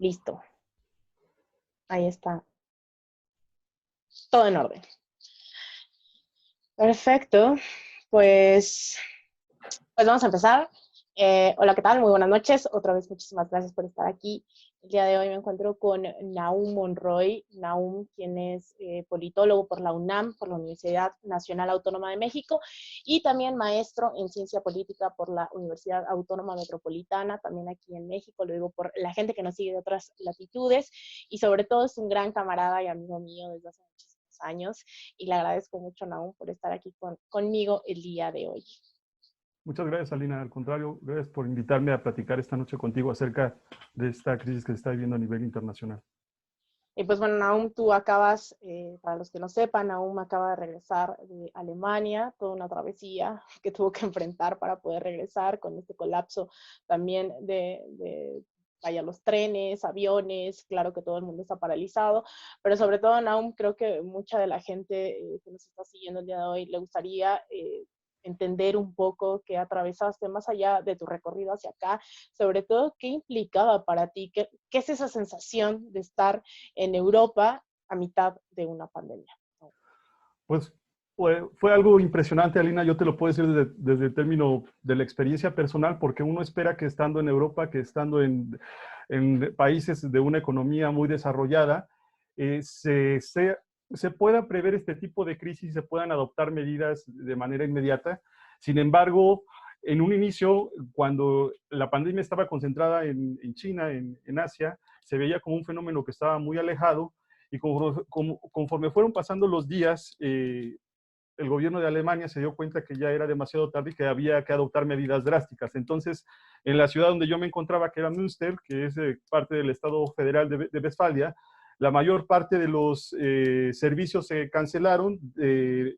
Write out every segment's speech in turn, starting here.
Listo. Ahí está. Todo en orden. Perfecto. Pues, pues vamos a empezar. Hola, ¿qué tal? Muy buenas noches. Otra vez, muchísimas gracias por estar aquí. El día de hoy me encuentro con Nahum Monroy. Nahum, quien es politólogo por la UNAM, por la Universidad Nacional Autónoma de México, y también maestro en ciencia política por la Universidad Autónoma Metropolitana, también aquí en México. Lo digo por la gente que nos sigue de otras latitudes, y sobre todo es un gran camarada y amigo mío desde hace muchísimos años, y le agradezco mucho, Nahum, por estar aquí conmigo el día de hoy. Muchas gracias, Alina. Al contrario, gracias por invitarme a platicar esta noche contigo acerca de esta crisis que se está viviendo a nivel internacional. Y pues bueno, Nahum, tú acabas, para los que no sepan, Nahum acaba de regresar de Alemania, toda una travesía que tuvo que enfrentar para poder regresar con este colapso también vaya, los trenes, aviones, claro que todo el mundo está paralizado, pero sobre todo, Nahum, creo que mucha de la gente que nos está siguiendo el día de hoy le gustaría entender un poco qué atravesaste más allá de tu recorrido hacia acá, sobre todo qué implicaba para ti, qué es esa sensación de estar en Europa a mitad de una pandemia. Pues fue algo impresionante, Alina. Yo te lo puedo decir desde el término de la experiencia personal, porque uno espera que estando en Europa, que estando en países de una economía muy desarrollada, se pueda prever este tipo de crisis y se puedan adoptar medidas de manera inmediata. Sin embargo, en un inicio, cuando la pandemia estaba concentrada en China, en Asia, se veía como un fenómeno que estaba muy alejado, y conforme fueron pasando los días, el gobierno de Alemania se dio cuenta que ya era demasiado tarde y que había que adoptar medidas drásticas. Entonces, en la ciudad donde yo me encontraba, que era Münster, que es parte del Estado Federal de Westfalia, la mayor parte de los servicios se cancelaron de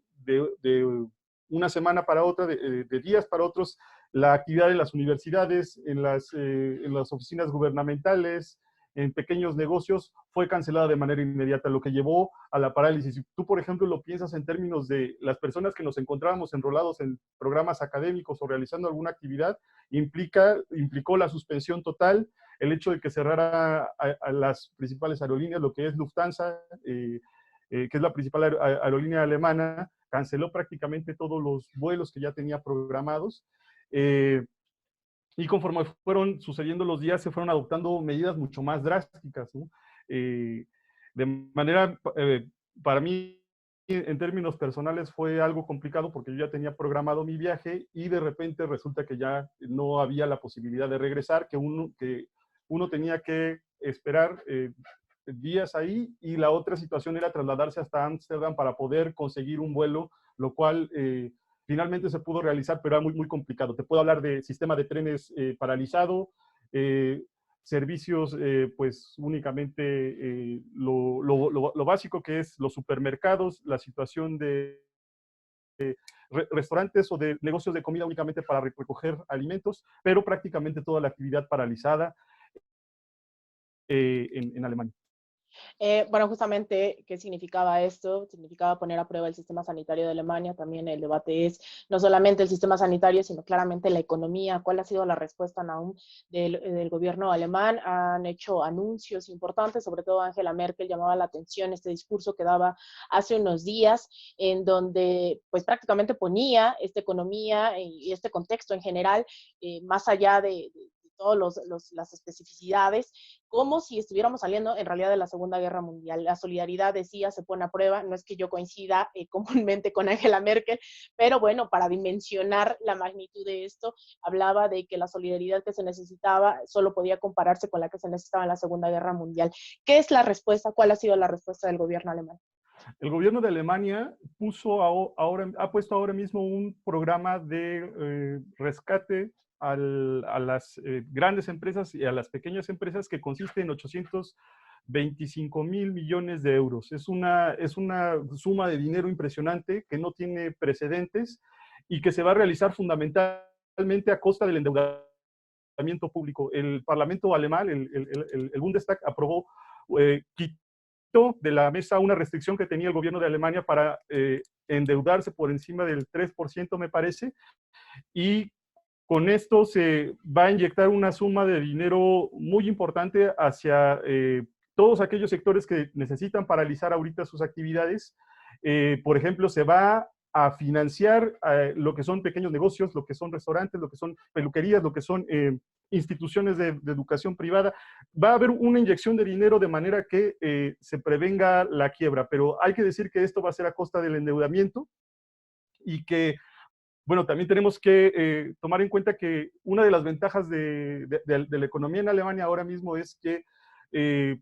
una semana para otra, de días para otros. La actividad en las universidades, en las oficinas gubernamentales, en pequeños negocios, fue cancelada de manera inmediata, lo que llevó a la parálisis. Si tú, por ejemplo, lo piensas en términos de las personas que nos encontrábamos enrolados en programas académicos o realizando alguna actividad, implicó la suspensión total, el hecho de que cerrara a las principales aerolíneas, lo que es Lufthansa, que es la principal aerolínea alemana, canceló prácticamente todos los vuelos que ya tenía programados. Y conforme fueron sucediendo los días, se fueron adoptando medidas mucho más drásticas, ¿no? De manera, para mí, en términos personales, fue algo complicado porque yo ya tenía programado mi viaje y de repente resulta que ya no había la posibilidad de regresar, que uno tenía que esperar días ahí, y la otra situación era trasladarse hasta Ámsterdam para poder conseguir un vuelo, lo cual finalmente se pudo realizar, pero era muy, muy complicado. Te puedo hablar de sistema de trenes paralizado, servicios, pues únicamente lo básico, que es los supermercados, la situación de restaurantes o de negocios de comida únicamente para recoger alimentos, pero prácticamente toda la actividad paralizada en Alemania. Bueno, justamente, ¿qué significaba esto? Significaba poner a prueba el sistema sanitario de Alemania. También el debate es no solamente el sistema sanitario, sino claramente la economía. ¿Cuál ha sido la respuesta, Nahum, del gobierno alemán? Han hecho anuncios importantes, sobre todo Angela Merkel llamaba la atención este discurso que daba hace unos días, en donde pues prácticamente ponía esta economía y este contexto en general, más allá de todas las especificidades, como si estuviéramos saliendo en realidad de la Segunda Guerra Mundial. La solidaridad, decía, se pone a prueba. No es que yo coincida comúnmente con Angela Merkel, pero bueno, para dimensionar la magnitud de esto, hablaba de que la solidaridad que se necesitaba solo podía compararse con la que se necesitaba en la Segunda Guerra Mundial. ¿Qué es la respuesta? ¿Cuál ha sido la respuesta del gobierno alemán? El gobierno de Alemania ha puesto ahora mismo un programa de rescate a las grandes empresas y a las pequeñas empresas, que consiste en 825,000 millones de euros. Es una suma de dinero impresionante que no tiene precedentes y que se va a realizar fundamentalmente a costa del endeudamiento público. El Parlamento alemán, el Bundestag, aprobó de la mesa una restricción que tenía el gobierno de Alemania para endeudarse por encima del 3%, me parece, y con esto se va a inyectar una suma de dinero muy importante hacia todos aquellos sectores que necesitan paralizar ahorita sus actividades. Por ejemplo, se va a financiar lo que son pequeños negocios, lo que son restaurantes, lo que son peluquerías, lo que son instituciones de educación privada. Va a haber una inyección de dinero de manera que se prevenga la quiebra, pero hay que decir que esto va a ser a costa del endeudamiento y que, bueno, también tenemos que tomar en cuenta que una de las ventajas de la economía en Alemania ahora mismo es que eh,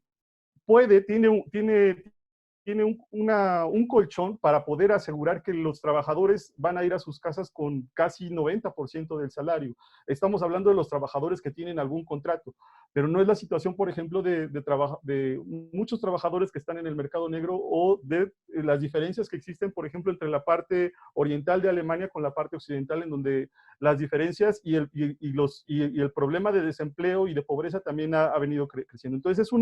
tiene un colchón para poder asegurar que los trabajadores van a ir a sus casas con casi 90% del salario. Estamos hablando de los trabajadores que tienen algún contrato, pero no es la situación, por ejemplo, de muchos trabajadores que están en el mercado negro o de las diferencias que existen, por ejemplo, entre la parte oriental de Alemania con la parte occidental, en donde las diferencias y el problema de desempleo y de pobreza también ha venido creciendo. Entonces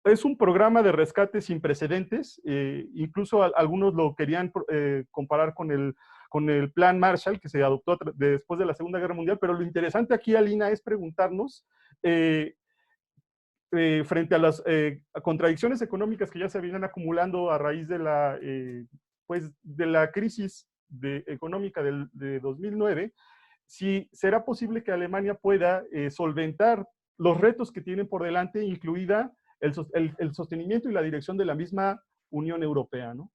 es un programa de rescate sin precedentes, incluso algunos lo querían comparar con el plan Marshall que se adoptó después de la Segunda Guerra Mundial, pero lo interesante aquí, Alina, es preguntarnos, frente a las contradicciones económicas que ya se vienen acumulando a raíz pues, de la crisis económica de 2009, si será posible que Alemania pueda solventar los retos que tienen por delante, incluida el sostenimiento y la dirección de la misma Unión Europea, ¿no?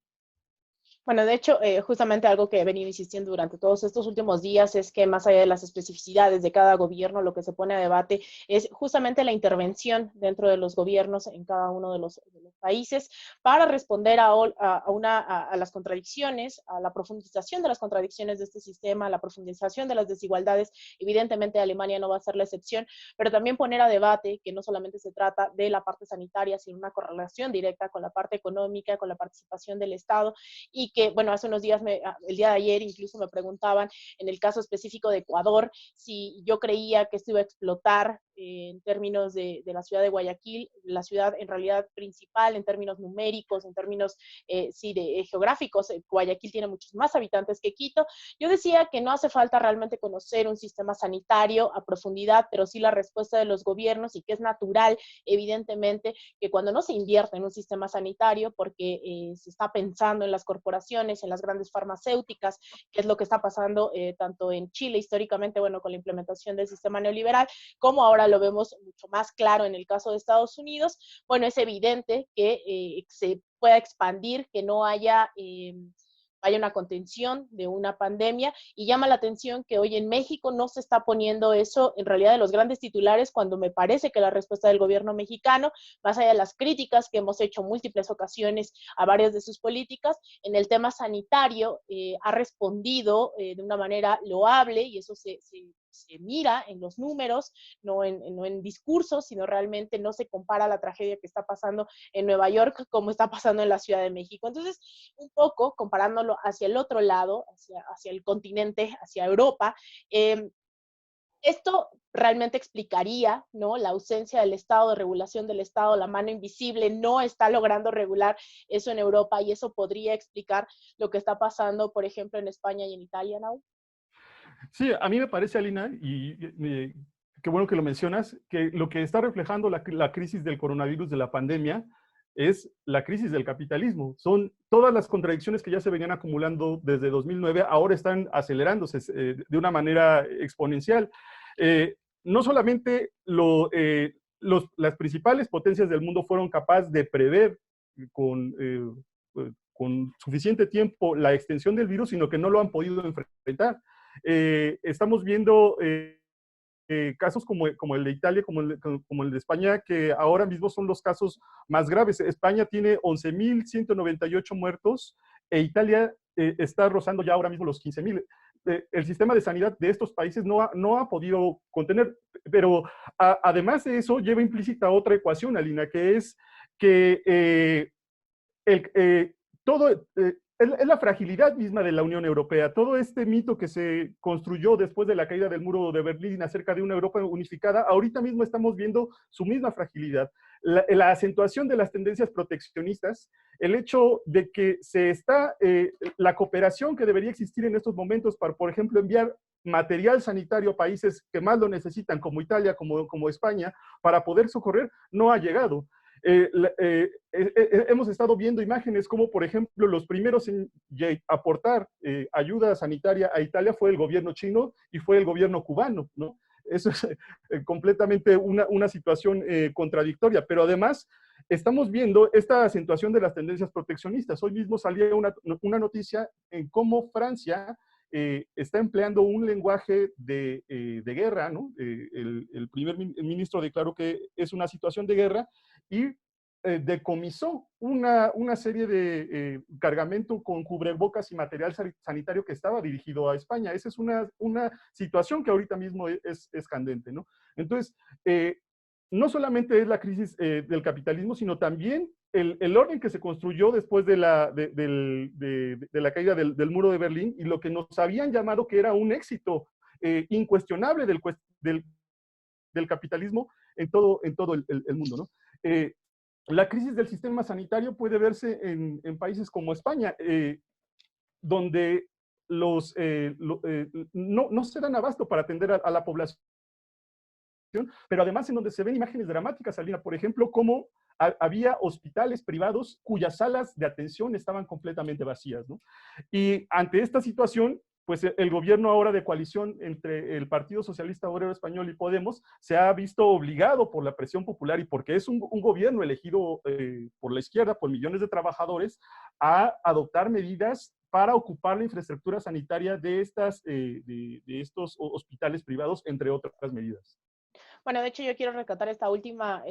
Bueno, de hecho, justamente algo que he venido insistiendo durante todos estos últimos días es que más allá de las especificidades de cada gobierno, lo que se pone a debate es justamente la intervención dentro de los gobiernos en cada uno de los países para responder a las contradicciones, a la profundización de las contradicciones de este sistema, a la profundización de las desigualdades. Evidentemente, Alemania no va a ser la excepción, pero también poner a debate que no solamente se trata de la parte sanitaria, sino una correlación directa con la parte económica, con la participación del Estado, y que, bueno, hace unos días, el día de ayer incluso me preguntaban en el caso específico de Ecuador, si yo creía que esto iba a explotar en términos de la ciudad de Guayaquil, la ciudad en realidad principal en términos numéricos, en términos geográficos. Guayaquil tiene muchos más habitantes que Quito. Yo decía que no hace falta realmente conocer un sistema sanitario a profundidad, pero sí la respuesta de los gobiernos, y que es natural, evidentemente, que cuando no se invierte en un sistema sanitario, porque se está pensando en las corporaciones, en las grandes farmacéuticas, que es lo que está pasando tanto en Chile históricamente, bueno, con la implementación del sistema neoliberal, como ahora lo vemos mucho más claro en el caso de Estados Unidos. Bueno, es evidente que se pueda expandir, que no haya una contención de una pandemia, y llama la atención que hoy en México no se está poniendo eso en realidad de los grandes titulares, cuando me parece que la respuesta del gobierno mexicano, más allá de las críticas que hemos hecho en múltiples ocasiones a varias de sus políticas, en el tema sanitario ha respondido de una manera loable, y eso se mira en los números, no en discursos, sino realmente no se compara la tragedia que está pasando en Nueva York como está pasando en la Ciudad de México. Entonces, un poco comparándolo hacia el otro lado, hacia el continente, hacia Europa, esto realmente explicaría, ¿no?, la ausencia del Estado, de regulación del Estado, la mano invisible no está logrando regular eso en Europa, y eso podría explicar lo que está pasando, por ejemplo, en España y en Italia, ¿no? Sí, a mí me parece, Alina, qué bueno que lo mencionas, que lo que está reflejando la crisis del coronavirus, de la pandemia, es la crisis del capitalismo. Son todas las contradicciones que ya se venían acumulando desde 2009, ahora están acelerándose de una manera exponencial. No solamente las principales potencias del mundo fueron capaces de prever con suficiente tiempo la extensión del virus, sino que no lo han podido enfrentar. Estamos viendo casos como el de Italia, como el de España, que ahora mismo son los casos más graves. España tiene 11.198 muertos e Italia está rozando ya ahora mismo los 15.000. El sistema de sanidad de estos países no ha podido contener, pero además de eso lleva implícita otra ecuación, Alina, que es que todo, es la fragilidad misma de la Unión Europea. Todo este mito que se construyó después de la caída del muro de Berlín acerca de una Europa unificada, ahorita mismo estamos viendo su misma fragilidad. La acentuación de las tendencias proteccionistas, el hecho de que la cooperación que debería existir en estos momentos para, por ejemplo, enviar material sanitario a países que más lo necesitan, como Italia, como España, para poder socorrer, no ha llegado. Hemos estado viendo imágenes como, por ejemplo, los primeros en aportar ayuda sanitaria a Italia fue el gobierno chino y fue el gobierno cubano, ¿no? Eso es completamente una situación contradictoria, pero además estamos viendo esta acentuación de las tendencias proteccionistas. Hoy mismo salía una noticia en cómo Francia está empleando un lenguaje de guerra, ¿no? El primer ministro declaró que es una situación de guerra y decomisó una serie de cargamento con cubrebocas y material sanitario que estaba dirigido a España. Esa es una situación que ahorita mismo es candente, ¿no? Entonces, no solamente es la crisis del capitalismo, sino también el orden que se construyó después de la caída del muro de Berlín y lo que nos habían llamado que era un éxito incuestionable del capitalismo en todo el mundo, ¿no? La crisis del sistema sanitario puede verse en países como España, donde no se dan abasto para atender a la población, pero además en donde se ven imágenes dramáticas, Alina, por ejemplo, cómo había hospitales privados cuyas salas de atención estaban completamente vacías, ¿no? Y ante esta situación, pues el gobierno ahora de coalición entre el Partido Socialista Obrero Español y Podemos se ha visto obligado por la presión popular y porque es un gobierno elegido por la izquierda, por millones de trabajadores, a adoptar medidas para ocupar la infraestructura sanitaria de estos hospitales privados, entre otras medidas. Bueno, de hecho yo quiero rescatar esta última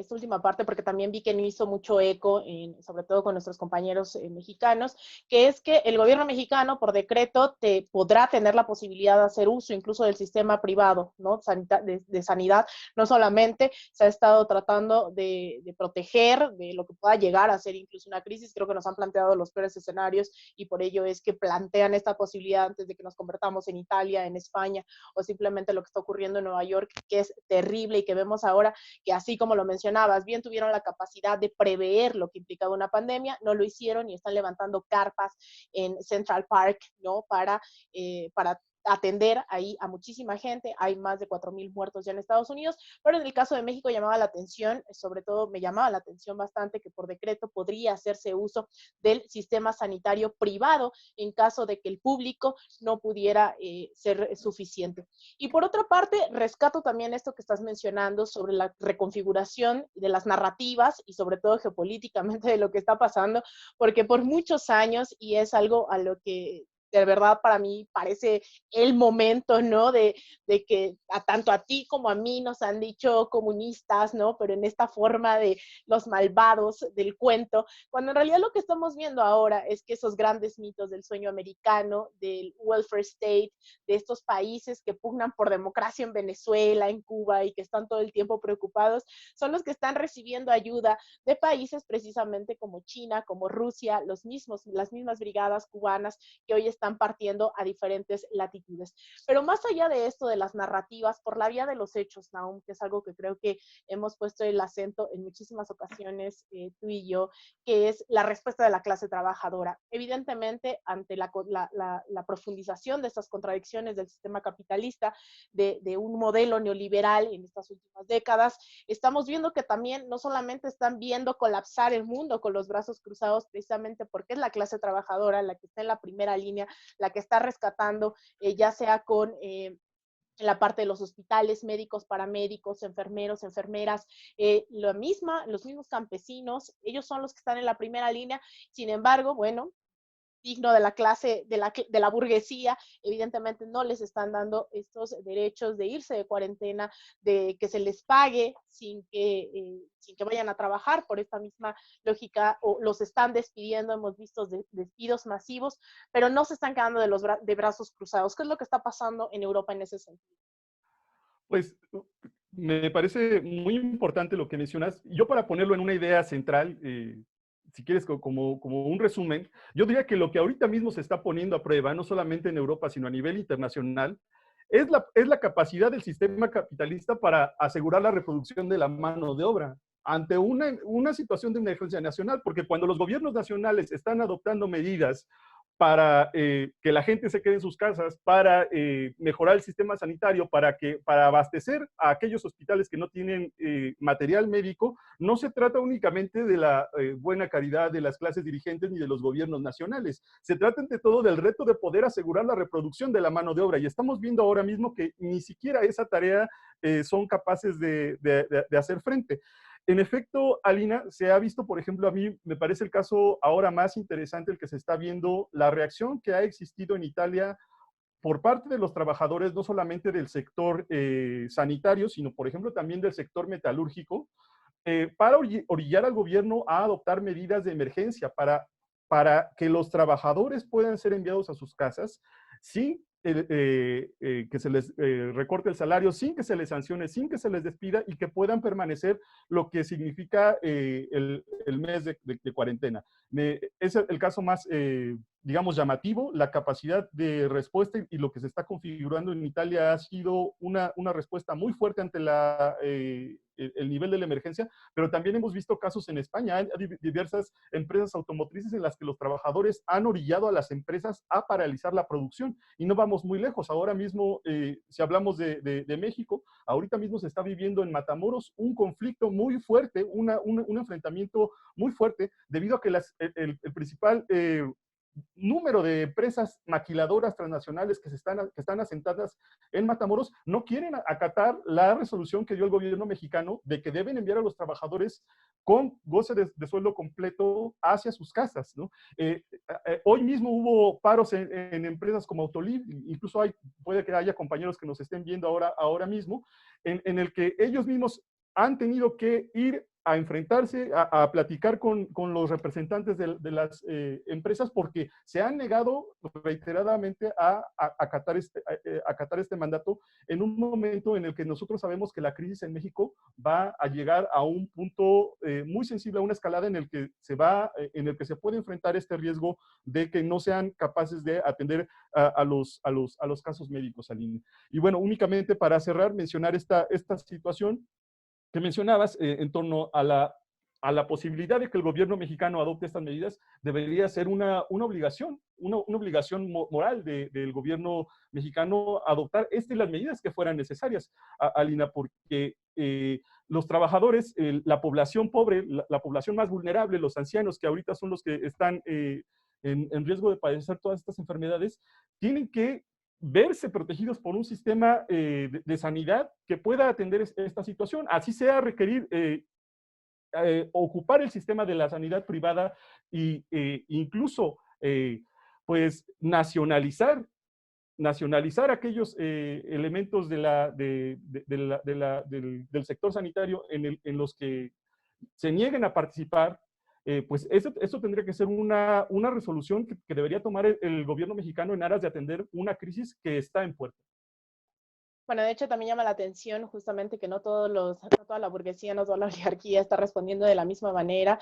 parte porque también vi que no hizo mucho eco, sobre todo con nuestros compañeros mexicanos, que es que el gobierno mexicano por decreto te podrá tener la posibilidad de hacer uso incluso del sistema privado, ¿no? De sanidad. No solamente se ha estado tratando de proteger de lo que pueda llegar a ser incluso una crisis, creo que nos han planteado los peores escenarios y por ello es que plantean esta posibilidad antes de que nos convertamos en Italia, en España o simplemente lo que está ocurriendo en Nueva York, que es terrible y que vemos ahora que así como lo mencionabas, bien tuvieron la capacidad de prever lo que implicaba una pandemia, no lo hicieron y están levantando carpas en Central Park, ¿no? Para atender ahí a muchísima gente. Hay más de 4,000 muertos ya en Estados Unidos, pero en el caso de México llamaba la atención, sobre todo me llamaba la atención bastante que por decreto podría hacerse uso del sistema sanitario privado en caso de que el público no pudiera ser suficiente. Y por otra parte, rescato también esto que estás mencionando sobre la reconfiguración de las narrativas y sobre todo geopolíticamente de lo que está pasando, porque por muchos años, y es algo a lo que de verdad para mí parece el momento, ¿no? De que tanto a ti como a mí nos han dicho comunistas, ¿no? Pero en esta forma de los malvados del cuento, cuando en realidad lo que estamos viendo ahora es que esos grandes mitos del sueño americano, del welfare state, de estos países que pugnan por democracia en Venezuela, en Cuba y que están todo el tiempo preocupados, son los que están recibiendo ayuda de países precisamente como China, como Rusia, las mismas brigadas cubanas que hoy están partiendo a diferentes latitudes. Pero más allá de esto, de las narrativas, por la vía de los hechos, Nahum, que es algo que creo que hemos puesto el acento en muchísimas ocasiones, tú y yo, que es la respuesta de la clase trabajadora. Evidentemente, ante la profundización de estas contradicciones del sistema capitalista, de un modelo neoliberal en estas últimas décadas, estamos viendo que también no solamente están viendo colapsar el mundo con los brazos cruzados precisamente porque es la clase trabajadora la que está en la primera línea, la que está rescatando, ya sea con en la parte de los hospitales, médicos, paramédicos, enfermeros, enfermeras, los mismos campesinos, ellos son los que están en la primera línea. Sin embargo, bueno, digno de la clase, de la burguesía, evidentemente no les están dando estos derechos de irse de cuarentena, de que se les pague sin que vayan a trabajar por esta misma lógica, o los están despidiendo, hemos visto despidos masivos, pero no se están quedando de brazos cruzados. ¿Qué es lo que está pasando en Europa en ese sentido? Pues me parece muy importante lo que mencionas. Yo para ponerlo en una idea central, si quieres como un resumen, yo diría que lo que ahorita mismo se está poniendo a prueba, no solamente en Europa, sino a nivel internacional, es la capacidad del sistema capitalista para asegurar la reproducción de la mano de obra ante una situación de emergencia nacional, porque cuando los gobiernos nacionales están adoptando medidas para que la gente se quede en sus casas, para mejorar el sistema sanitario, para abastecer a aquellos hospitales que no tienen material médico. No se trata únicamente de la buena caridad de las clases dirigentes ni de los gobiernos nacionales. Se trata ante todo del reto de poder asegurar la reproducción de la mano de obra. Y estamos viendo ahora mismo que ni siquiera esa tarea son capaces de hacer frente. En efecto, Alina, se ha visto, por ejemplo, a mí me parece el caso ahora más interesante, el que se está viendo, la reacción que ha existido en Italia por parte de los trabajadores, no solamente del sector sanitario, sino, por ejemplo, también del sector metalúrgico, para orillar al gobierno a adoptar medidas de emergencia para que los trabajadores puedan ser enviados a sus casas sin que se les recorte el salario, sin que se les sancione, sin que se les despida y que puedan permanecer lo que significa el mes de cuarentena. Es el caso más, digamos, llamativo. La capacidad de respuesta y lo que se está configurando en Italia ha sido una respuesta muy fuerte ante el nivel de la emergencia, pero también hemos visto casos en España. Hay diversas empresas automotrices en las que los trabajadores han orillado a las empresas a paralizar la producción. Y no vamos muy lejos. Ahora mismo, si hablamos de México, ahorita mismo se está viviendo en Matamoros un conflicto muy fuerte, un enfrentamiento muy fuerte, debido a que el principal número de empresas maquiladoras transnacionales que están asentadas en Matamoros no quieren acatar la resolución que dio el gobierno mexicano de que deben enviar a los trabajadores con goce de sueldo completo hacia sus casas, ¿no? Hoy mismo hubo paros en empresas como Autoliv, incluso puede que haya compañeros que nos estén viendo ahora mismo, en el que ellos mismos han tenido que ir a enfrentarse, a platicar con los representantes de las empresas porque se han negado reiteradamente a acatar este mandato en un momento en el que nosotros sabemos que la crisis en México va a llegar a un punto muy sensible, a una escalada en el que se puede enfrentar este riesgo de que no sean capaces de atender a los casos médicos, Aline. Y bueno, únicamente para cerrar, mencionar esta situación que mencionabas en torno a la posibilidad de que el gobierno mexicano adopte estas medidas, debería ser una obligación, una obligación moral del gobierno mexicano adoptar las medidas que fueran necesarias, Alina, porque los trabajadores, la población pobre, la población más vulnerable, los ancianos, que ahorita son los que están en riesgo de padecer todas estas enfermedades, tienen que verse protegidos por un sistema de sanidad que pueda atender esta situación, así sea requerir ocupar el sistema de la sanidad privada e incluso pues nacionalizar aquellos elementos del sector sanitario en los que se nieguen a participar. Pues eso tendría que ser una resolución que debería tomar el gobierno mexicano en aras de atender una crisis que está en puerta. Bueno, de hecho también llama la atención justamente que no toda la burguesía, no toda la oligarquía está respondiendo de la misma manera.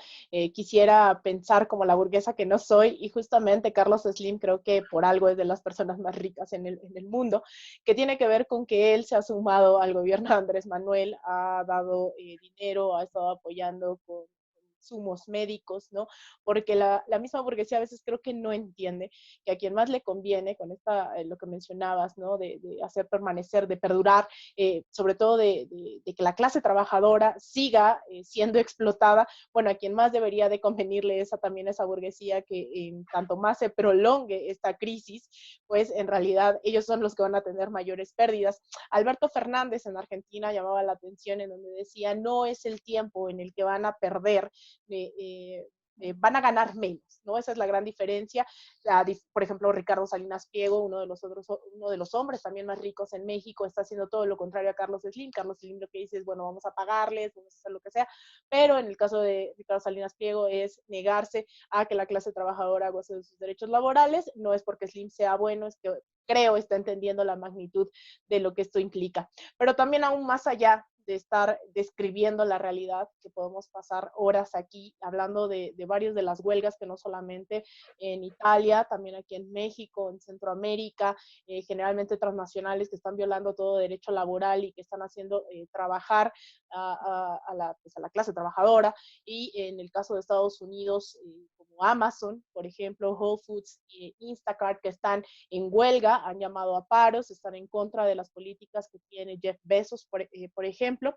Quisiera pensar como la burguesa que no soy, y justamente Carlos Slim creo que por algo es de las personas más ricas en el mundo, que tiene que ver con que él se ha sumado al gobierno de Andrés Manuel, ha dado dinero, ha estado apoyando con insumos médicos, ¿no? Porque la misma burguesía a veces creo que no entiende que a quien más le conviene con lo que mencionabas, ¿no? De hacer permanecer, de perdurar, sobre todo de que la clase trabajadora siga siendo explotada, bueno, a quien más debería de convenirle también esa burguesía que tanto más se prolongue esta crisis, pues en realidad ellos son los que van a tener mayores pérdidas. Alberto Fernández en Argentina llamaba la atención en donde decía, no es el tiempo en el que van a perder, van a ganar menos, ¿no? Esa es la gran diferencia. Por ejemplo, Ricardo Salinas Pliego, uno de los hombres también más ricos en México, está haciendo todo lo contrario a Carlos Slim. Carlos Slim lo que dice es, bueno, vamos a pagarles, vamos a hacer lo que sea, pero en el caso de Ricardo Salinas Pliego es negarse a que la clase trabajadora goce de sus derechos laborales. No es porque Slim sea bueno, es que creo está entendiendo la magnitud de lo que esto implica. Pero también aún más allá de estar describiendo la realidad, que podemos pasar horas aquí hablando de varias de las huelgas, que no solamente en Italia, también aquí en México, en Centroamérica, generalmente transnacionales que están violando todo derecho laboral y que están haciendo trabajar a la clase trabajadora, y en el caso de Estados Unidos, como como Amazon, por ejemplo, Whole Foods e Instacart, que están en huelga, han llamado a paros, están en contra de las políticas que tiene Jeff Bezos, por ejemplo.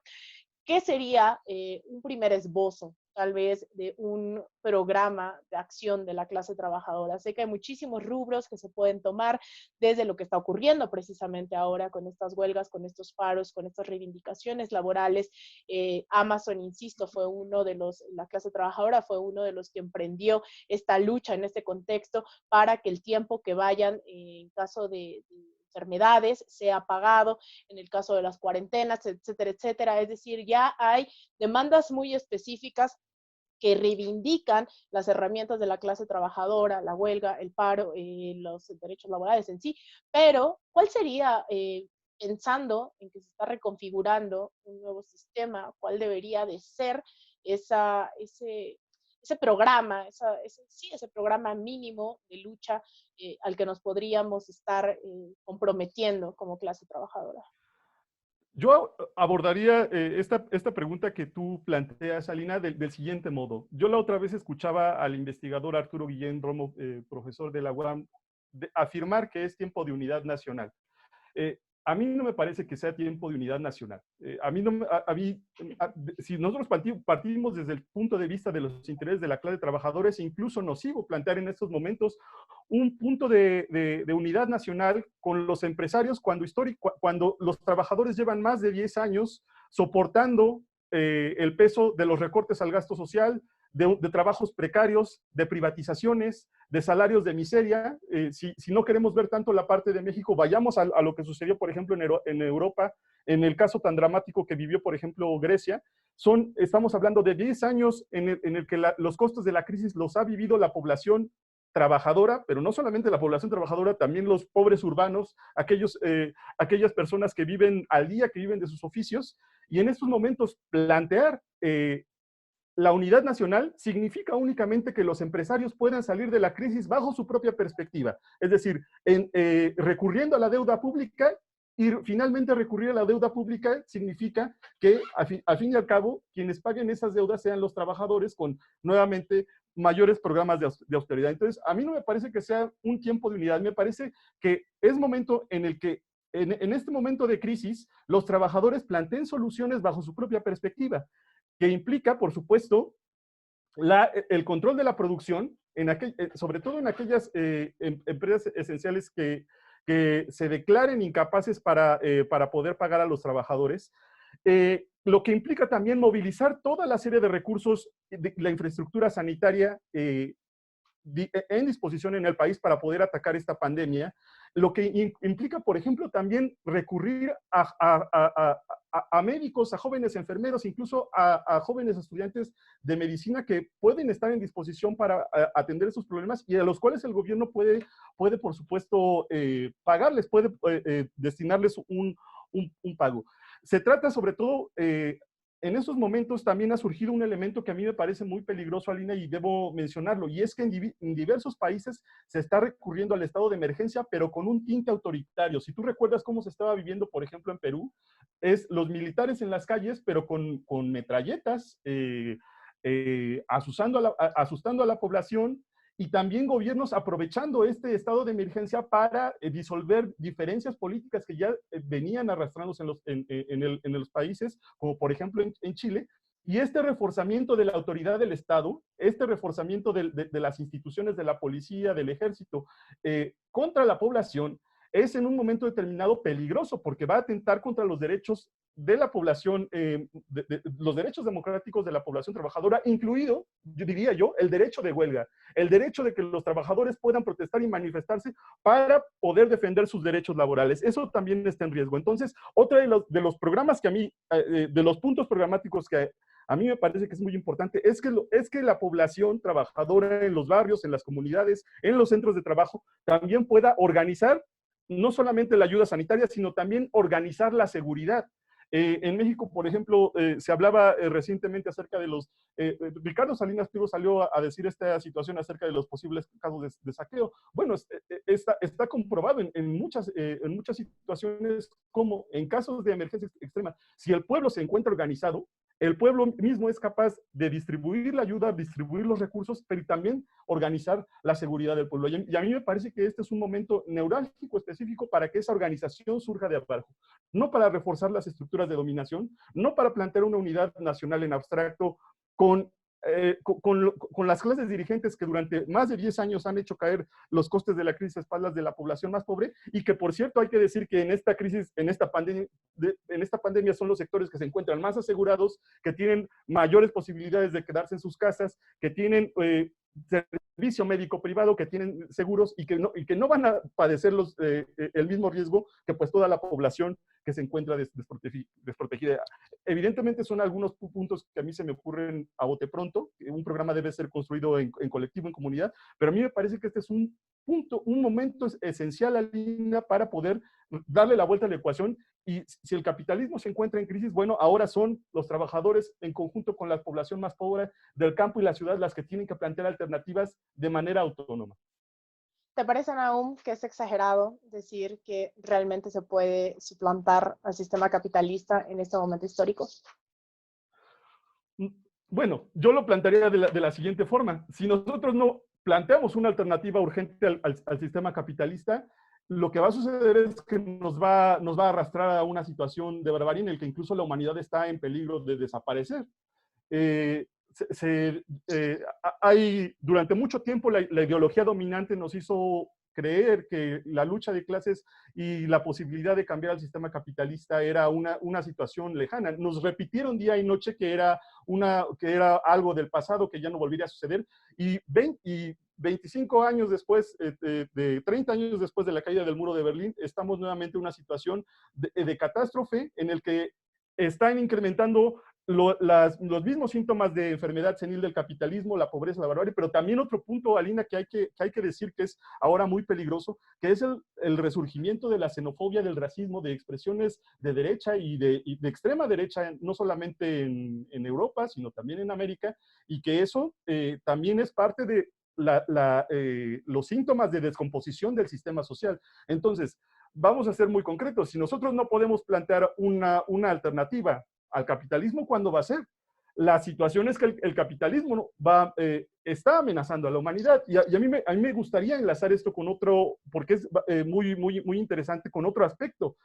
¿Qué sería un primer esbozo, tal vez, de un programa de acción de la clase trabajadora? Sé que hay muchísimos rubros que se pueden tomar desde lo que está ocurriendo precisamente ahora con estas huelgas, con estos paros, con estas reivindicaciones laborales. Amazon, insisto, fue uno de los, la clase trabajadora fue uno de los que emprendió esta lucha en este contexto para que el tiempo que vayan en caso de enfermedades sea pagado, en el caso de las cuarentenas, etcétera, etcétera. Es decir, ya hay demandas muy específicas que reivindican las herramientas de la clase trabajadora, la huelga, el paro, los derechos laborales en sí, pero ¿cuál sería, pensando en que se está reconfigurando un nuevo sistema, cuál debería de ser ese programa, ese programa mínimo de lucha al que nos podríamos estar comprometiendo como clase trabajadora? Yo abordaría esta pregunta que tú planteas, Alina, del siguiente modo. Yo la otra vez escuchaba al investigador Arturo Guillén Romo, profesor de la UAM, afirmar que es tiempo de unidad nacional. A mí no me parece que sea tiempo de unidad nacional. A mí no, si nosotros partimos desde el punto de vista de los intereses de la clase trabajadora, es incluso nocivo plantear en estos momentos un punto de unidad nacional con los empresarios cuando los trabajadores llevan más de 10 años soportando el peso de los recortes al gasto social, de trabajos precarios, de privatizaciones, de salarios de miseria. Si no queremos ver tanto la parte de México, vayamos a lo que sucedió, por ejemplo, en Europa, en el caso tan dramático que vivió, por ejemplo, Grecia. Estamos hablando de 10 años en el que los costos de la crisis los ha vivido la población trabajadora, pero no solamente la población trabajadora, también los pobres urbanos, aquellas personas que viven al día, que viven de sus oficios, y en estos momentos plantear la unidad nacional significa únicamente que los empresarios puedan salir de la crisis bajo su propia perspectiva, es decir, recurriendo a la deuda pública, y finalmente recurrir a la deuda pública significa que al fin y al cabo quienes paguen esas deudas sean los trabajadores con nuevamente mayores programas de austeridad. Entonces, a mí no me parece que sea un tiempo de unidad, me parece que es momento en el que en este momento de crisis los trabajadores planteen soluciones bajo su propia perspectiva, que implica, por supuesto, el control de la producción, sobre todo en aquellas empresas esenciales que se declaren incapaces para poder pagar a los trabajadores, lo que implica también movilizar toda la serie de recursos de la infraestructura sanitaria en disposición en el país para poder atacar esta pandemia, lo que implica, por ejemplo, también recurrir a médicos, a jóvenes enfermeros, incluso a jóvenes estudiantes de medicina que pueden estar en disposición para atender esos problemas y a los cuales el gobierno puede por supuesto, pagarles, puede destinarles un pago. Se trata sobre todo en esos momentos también ha surgido un elemento que a mí me parece muy peligroso, Alina, y debo mencionarlo, y es que en diversos países se está recurriendo al estado de emergencia, pero con un tinte autoritario. Si tú recuerdas cómo se estaba viviendo, por ejemplo, en Perú, es los militares en las calles, pero con metralletas, asustando a la población, y también gobiernos aprovechando este estado de emergencia para disolver diferencias políticas que ya venían arrastrándose en los países, como por ejemplo en Chile. Y este reforzamiento de la autoridad del Estado, este reforzamiento de las instituciones de la policía, del ejército, contra la población, es en un momento determinado peligroso porque va a atentar contra los derechos de la población, los derechos democráticos de la población trabajadora, incluido, yo diría yo, el derecho de huelga, el derecho de que los trabajadores puedan protestar y manifestarse para poder defender sus derechos laborales. Eso también está en riesgo. Entonces, otro de los programas que a mí, de los puntos programáticos que a mí me parece que es muy importante, es que la población trabajadora en los barrios, en las comunidades, en los centros de trabajo, también pueda organizar no solamente la ayuda sanitaria, sino también organizar la seguridad. En México, por ejemplo, se hablaba recientemente acerca de Ricardo Salinas Pliego salió a decir esta situación acerca de los posibles casos de saqueo. Bueno, está comprobado en muchas situaciones como en casos de emergencia extrema, si el pueblo se encuentra organizado, el pueblo mismo es capaz de distribuir la ayuda, distribuir los recursos, pero también organizar la seguridad del pueblo. Y a mí me parece que este es un momento neurálgico específico para que esa organización surja de abajo, no para reforzar las estructuras de dominación, no para plantear una unidad nacional en abstracto con con las clases dirigentes que durante más de 10 años han hecho caer los costes de la crisis a espaldas de la población más pobre, y que, por cierto, hay que decir que en esta crisis, en esta pandemia son los sectores que se encuentran más asegurados, que tienen mayores posibilidades de quedarse en sus casas, que tienen servicio médico privado, que tienen seguros y que no van a padecer el mismo riesgo que pues toda la población que se encuentra desprotegida. Evidentemente son algunos puntos que a mí se me ocurren a bote pronto. Un programa debe ser construido en colectivo, en comunidad, pero a mí me parece que este es un momento esencial, Alina, para poder darle la vuelta a la ecuación. Y si el capitalismo se encuentra en crisis, bueno, ahora son los trabajadores en conjunto con la población más pobre del campo y la ciudad las que tienen que plantear alternativas de manera autónoma. ¿Te parece, Nahum, que es exagerado decir que realmente se puede suplantar al sistema capitalista en este momento histórico? Bueno, yo lo plantearía de la siguiente forma. Si nosotros no planteamos una alternativa urgente al sistema capitalista, lo que va a suceder es que nos va a arrastrar a una situación de barbarie en la que incluso la humanidad está en peligro de desaparecer. Durante mucho tiempo la ideología dominante nos hizo creer que la lucha de clases y la posibilidad de cambiar el sistema capitalista era una situación lejana. Nos repitieron día y noche que era algo del pasado, que ya no volvería a suceder, y 25 años después, 30 años después de la caída del muro de Berlín, estamos nuevamente en una situación de catástrofe en el que están incrementando los mismos síntomas de enfermedad senil del capitalismo, la pobreza, la barbarie, pero también otro punto, Alina, que hay que decir que es ahora muy peligroso, que es el resurgimiento de la xenofobia, del racismo, de expresiones de derecha y de extrema derecha, no solamente en Europa, sino también en América, y que eso también es parte de los síntomas de descomposición del sistema social. Entonces, vamos a ser muy concretos. Si nosotros no podemos plantear una alternativa al capitalismo, ¿cuándo va a ser? La situación es que el capitalismo está amenazando a la humanidad, y a mí me gustaría enlazar esto con otro, porque es muy interesante, con otro aspecto.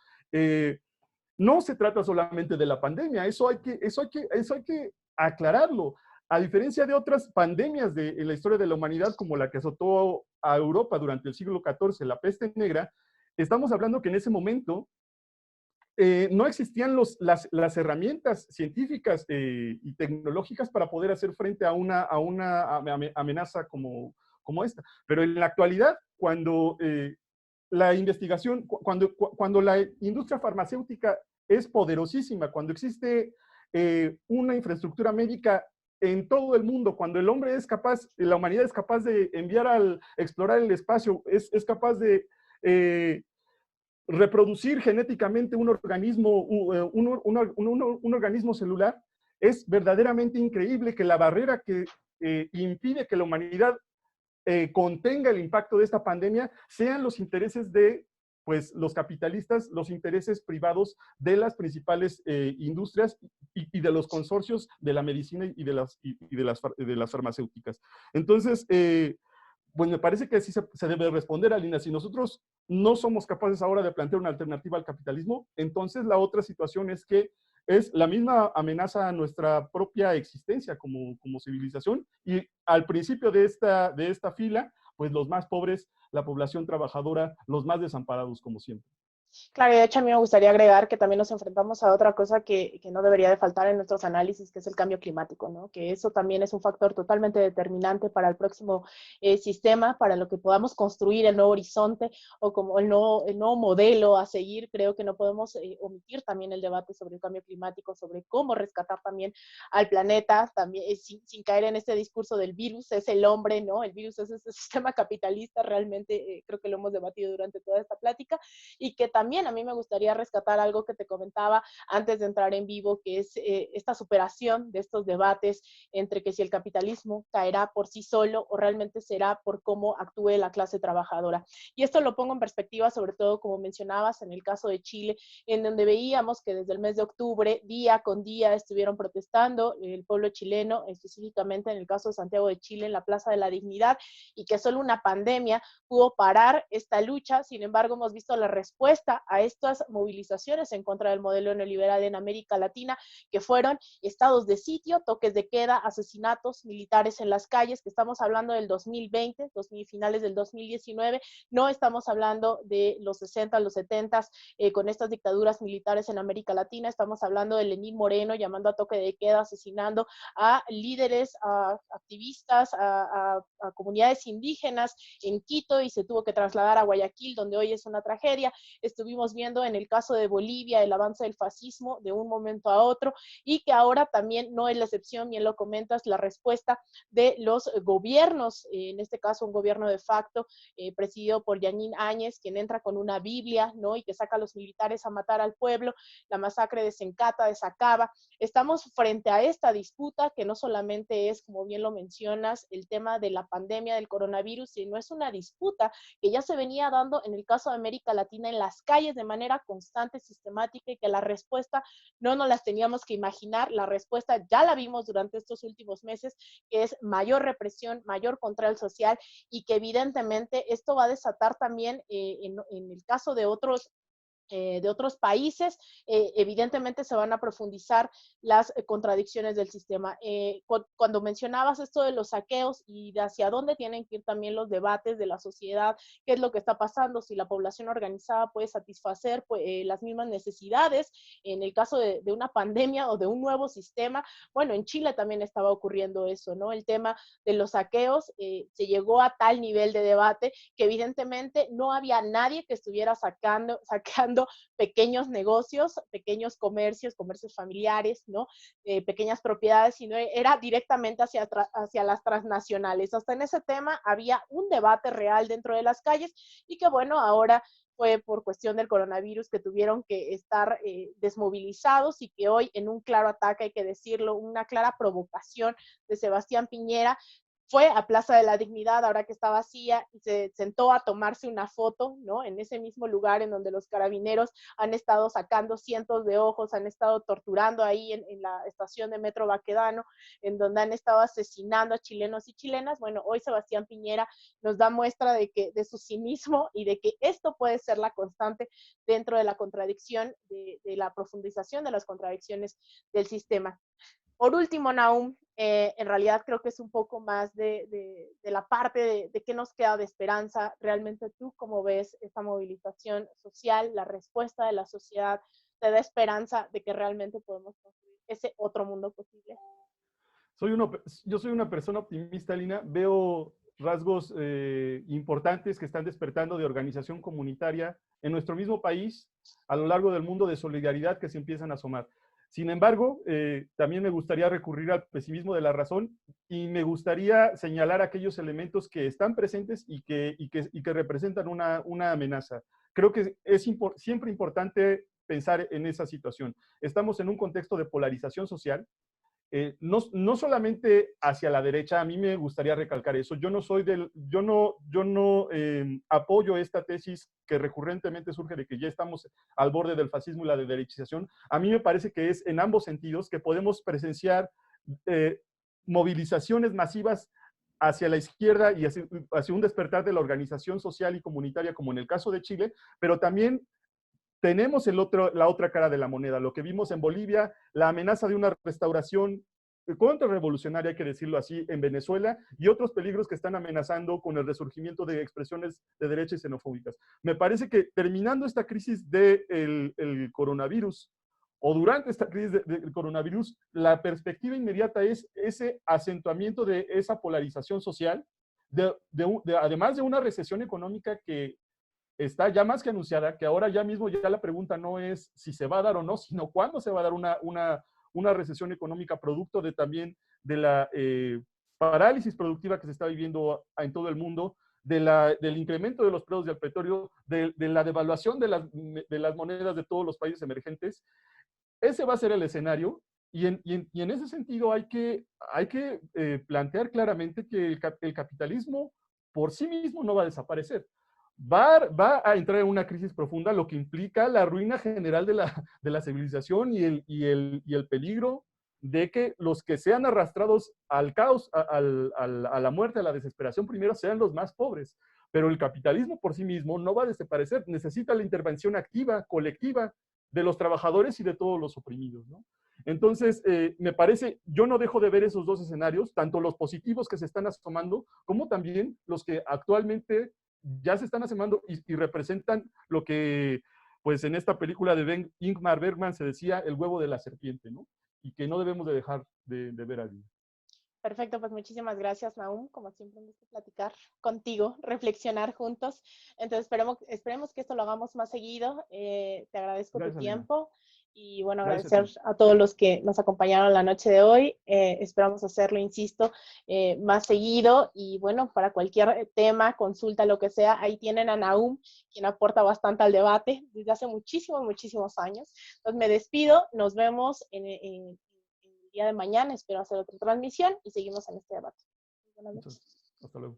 No se trata solamente de la pandemia, eso hay que aclararlo. A diferencia de otras pandemias en la historia de la humanidad, como la que azotó a Europa durante el siglo XIV, la peste negra, estamos hablando que en ese momento no existían las herramientas científicas y tecnológicas para poder hacer frente a una amenaza como esta. Pero en la actualidad, cuando la investigación, cuando la industria farmacéutica es poderosísima, cuando existe una infraestructura médica en todo el mundo, cuando el hombre es capaz, la humanidad es capaz de explorar el espacio, es capaz de reproducir genéticamente un organismo, un organismo celular, es verdaderamente increíble que la barrera que impide que la humanidad contenga el impacto de esta pandemia sean los intereses de pues, los capitalistas, los intereses privados de las principales industrias y de los consorcios de la medicina y de las farmacéuticas. Entonces, pues me parece que así se debe responder, Alina. Si nosotros no somos capaces ahora de plantear una alternativa al capitalismo, entonces la otra situación es que es la misma amenaza a nuestra propia existencia como civilización, y al principio de esta fila, pues los más pobres, la población trabajadora, los más desamparados, como siempre. Claro, y de hecho a mí me gustaría agregar que también nos enfrentamos a otra cosa que no debería de faltar en nuestros análisis, que es el cambio climático, ¿no? Que eso también es un factor totalmente determinante para el próximo sistema, para lo que podamos construir el nuevo horizonte o como el nuevo modelo a seguir. Creo que no podemos omitir también el debate sobre el cambio climático, sobre cómo rescatar también al planeta, también sin caer en este discurso del virus, es el hombre, ¿no? El virus es ese sistema capitalista, realmente creo que lo hemos debatido durante toda esta plática, y que también también a mí me gustaría rescatar algo que te comentaba antes de entrar en vivo, que es esta superación de estos debates entre que si el capitalismo caerá por sí solo o realmente será por cómo actúe la clase trabajadora. Y esto lo pongo en perspectiva, sobre todo, como mencionabas, en el caso de Chile, en donde veíamos que desde el mes de octubre, día con día, estuvieron protestando el pueblo chileno, específicamente en el caso de Santiago de Chile, en la Plaza de la Dignidad, y que solo una pandemia pudo parar esta lucha. Sin embargo, hemos visto la respuesta a estas movilizaciones en contra del modelo neoliberal en América Latina, que fueron estados de sitio, toques de queda, asesinatos militares en las calles, que estamos hablando del 2020, finales del 2019, no estamos hablando de los 60, los 70, con estas dictaduras militares en América Latina, estamos hablando de Lenín Moreno llamando a toque de queda, asesinando a líderes, a activistas, a comunidades indígenas en Quito, y se tuvo que trasladar a Guayaquil, donde hoy es una tragedia. Estuvimos viendo en el caso de Bolivia el avance del fascismo de un momento a otro, y que ahora también no es la excepción, bien lo comentas, la respuesta de los gobiernos, en este caso un gobierno de facto, presidido por Yanín Áñez, quien entra con una Biblia, ¿no? Y que saca a los militares a matar al pueblo, la masacre de Sencata, de Sacaba. Estamos frente a esta disputa que no solamente es, como bien lo mencionas, el tema de la pandemia del coronavirus, sino es una disputa que ya se venía dando en el caso de América Latina en las calles de manera constante, sistemática, y que la respuesta no nos las teníamos que imaginar, la respuesta ya la vimos durante estos últimos meses, que es mayor represión, mayor control social, y que evidentemente esto va a desatar también en el caso de otros países, evidentemente se van a profundizar las contradicciones del sistema. Cuando mencionabas esto de los saqueos y de hacia dónde tienen que ir también los debates de la sociedad, qué es lo que está pasando, si la población organizada puede satisfacer las mismas necesidades en el caso de una pandemia o de un nuevo sistema. Bueno, en Chile también estaba ocurriendo eso, ¿no? El tema de los saqueos se llegó a tal nivel de debate que evidentemente no había nadie que estuviera saqueando pequeños negocios, pequeños comercios familiares, ¿no? Pequeñas propiedades, sino era directamente hacia las transnacionales. Hasta en ese tema había un debate real dentro de las calles, y que bueno, ahora fue por cuestión del coronavirus que tuvieron que estar desmovilizados, y que hoy, en un claro ataque, hay que decirlo, una clara provocación de Sebastián Piñera, fue a Plaza de la Dignidad, ahora que está vacía, y se sentó a tomarse una foto, ¿no? En ese mismo lugar en donde los carabineros han estado sacando cientos de ojos, han estado torturando ahí en la estación de Metro Baquedano, en donde han estado asesinando a chilenos y chilenas. Bueno, hoy Sebastián Piñera nos da muestra de su cinismo, y de que esto puede ser la constante dentro de la contradicción, de la profundización de las contradicciones del sistema. Por último, Nahum, en realidad creo que es un poco más de la parte de qué nos queda de esperanza. Realmente, ¿tú cómo ves esta movilización social, la respuesta de la sociedad? ¿Te da esperanza de que realmente podemos construir ese otro mundo posible? Yo soy una persona optimista, Lina. Veo rasgos importantes que están despertando de organización comunitaria en nuestro mismo país, a lo largo del mundo, de solidaridad que se empiezan a asomar. Sin embargo, también me gustaría recurrir al pesimismo de la razón, y me gustaría señalar aquellos elementos que están presentes y que representan una amenaza. Creo que es siempre importante pensar en esa situación. Estamos en un contexto de polarización social. No solamente hacia la derecha. A mí me gustaría recalcar eso. Yo no apoyo esta tesis que recurrentemente surge de que ya estamos al borde del fascismo y la de derechización. A mí me parece que es en ambos sentidos, que podemos presenciar movilizaciones masivas hacia la izquierda y hacia un despertar de la organización social y comunitaria, como en el caso de Chile, pero también tenemos la otra cara de la moneda, lo que vimos en Bolivia, la amenaza de una restauración contrarrevolucionaria, hay que decirlo así, en Venezuela, y otros peligros que están amenazando con el resurgimiento de expresiones de derecha y xenofóbicas. Me parece que terminando esta crisis del coronavirus, o durante esta crisis del coronavirus, la perspectiva inmediata es ese acentuamiento de esa polarización social, además de una recesión económica que está ya más que anunciada, que ahora ya mismo ya la pregunta no es si se va a dar o no, sino cuándo se va a dar una recesión económica, producto de también de la parálisis productiva que se está viviendo en todo el mundo, del incremento de los precios del petróleo, de la devaluación de las monedas de todos los países emergentes. Ese va a ser el escenario y en ese sentido hay que plantear claramente que el capitalismo por sí mismo no va a desaparecer. Va a entrar en una crisis profunda, lo que implica la ruina general de la civilización y el peligro de que los que sean arrastrados al caos, a la muerte, a la desesperación primero, sean los más pobres. Pero el capitalismo por sí mismo no va a desaparecer, necesita la intervención activa, colectiva, de los trabajadores y de todos los oprimidos, ¿no? Entonces, me parece, yo no dejo de ver esos dos escenarios, tanto los positivos que se están asomando, como también los que actualmente ya se están asomando y representan lo que, pues en esta película de Ingmar Bergman se decía, el huevo de la serpiente, ¿no? Y que no debemos de dejar de ver allí. Perfecto, pues muchísimas gracias, Nahum. Como siempre, me gusta platicar contigo, reflexionar juntos. Entonces, esperemos que esto lo hagamos más seguido. Te agradezco tu Gracias, amiga. tiempo y, bueno, Gracias a agradecer ti. a todos los que nos acompañaron la noche de hoy. Esperamos hacerlo, insisto, más seguido. Y, bueno, para cualquier tema, consulta, lo que sea, ahí tienen a Nahum, quien aporta bastante al debate desde hace muchísimos, muchísimos años. Entonces, me despido. Nos vemos el día de mañana. Espero hacer otra transmisión y seguimos en este debate. Buenas noches. Hasta luego.